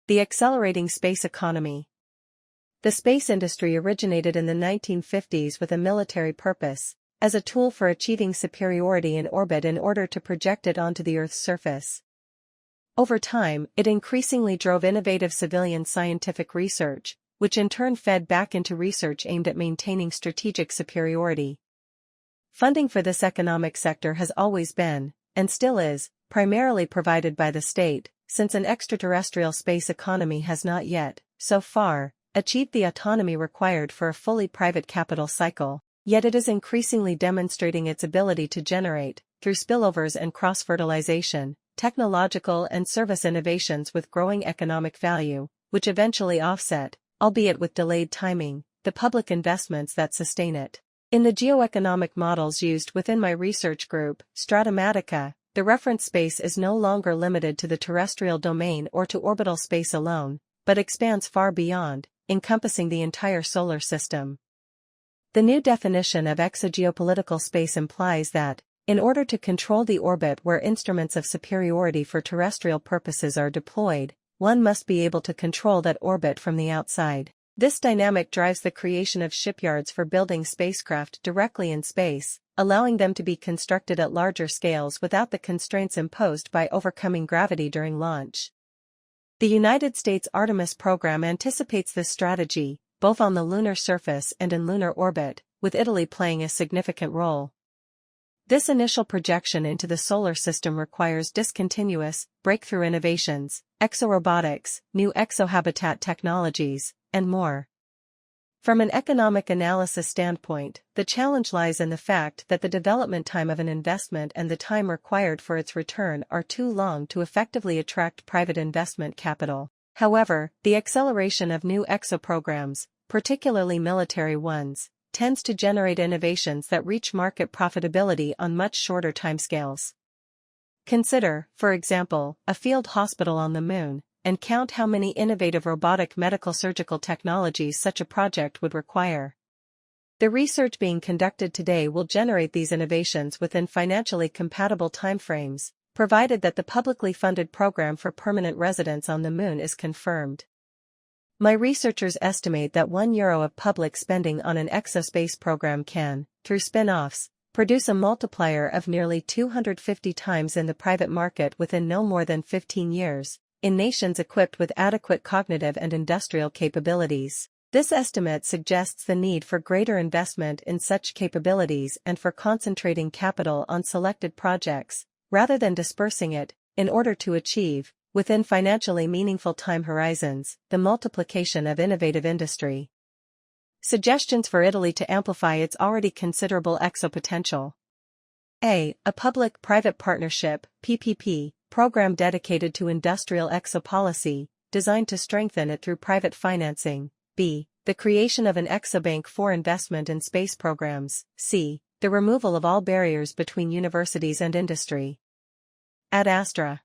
The accelerating space economy. The space industry originated in the 1950s with a military purpose, as a tool for achieving superiority in orbit in order to project it onto the Earth's surface. Over time, it increasingly drove innovative civilian scientific research, which in turn fed back into research aimed at maintaining strategic superiority. Funding for this economic sector has always been, and still is, primarily provided by the state, since an extraterrestrial space economy has not yet, so far, achieved the autonomy required for a fully private capital cycle, yet it is increasingly demonstrating its ability to generate, through spillovers and cross-fertilization, technological and service innovations with growing economic value, which eventually offset, albeit with delayed timing, the public investments that sustain it. In the geoeconomic models used within my research group, Stratomatica, the reference space is no longer limited to the terrestrial domain or to orbital space alone, but expands far beyond, encompassing the entire solar system. The new definition of exogeopolitical space implies that, in order to control the orbit where instruments of superiority for terrestrial purposes are deployed, one must be able to control that orbit from the outside. This dynamic drives the creation of shipyards for building spacecraft directly in space, allowing them to be constructed at larger scales without the constraints imposed by overcoming gravity during launch. The United States Artemis program anticipates this strategy, both on the lunar surface and in lunar orbit, with Italy playing a significant role. This initial projection into the solar system requires discontinuous, breakthrough innovations, exorobotics, new exohabitat technologies, and more. From an economic analysis standpoint, the challenge lies in the fact that the development time of an investment and the time required for its return are too long to effectively attract private investment capital. However, the acceleration of new exoprograms, particularly military ones, tends to generate innovations that reach market profitability on much shorter timescales. Consider, for example, a field hospital on the Moon, and count how many innovative robotic medical surgical technologies such a project would require. The research being conducted today will generate these innovations within financially compatible timeframes, provided that the publicly funded program for permanent residence on the Moon is confirmed. My researchers estimate that €1 of public spending on an exospace program can, through spin-offs, produce a multiplier of nearly 250 times in the private market within no more than 15 years, in nations equipped with adequate cognitive and industrial capabilities. This estimate suggests the need for greater investment in such capabilities and for concentrating capital on selected projects, rather than dispersing it, in order to achieve, within financially meaningful time horizons, the multiplication of innovative industry. Suggestions for Italy to amplify its already considerable exopotential. A public-private partnership, PPP, program dedicated to industrial exopolicy, designed to strengthen it through private financing. B. The creation of an exobank for investment in space programs. C. The removal of all barriers between universities and industry. Ad Astra.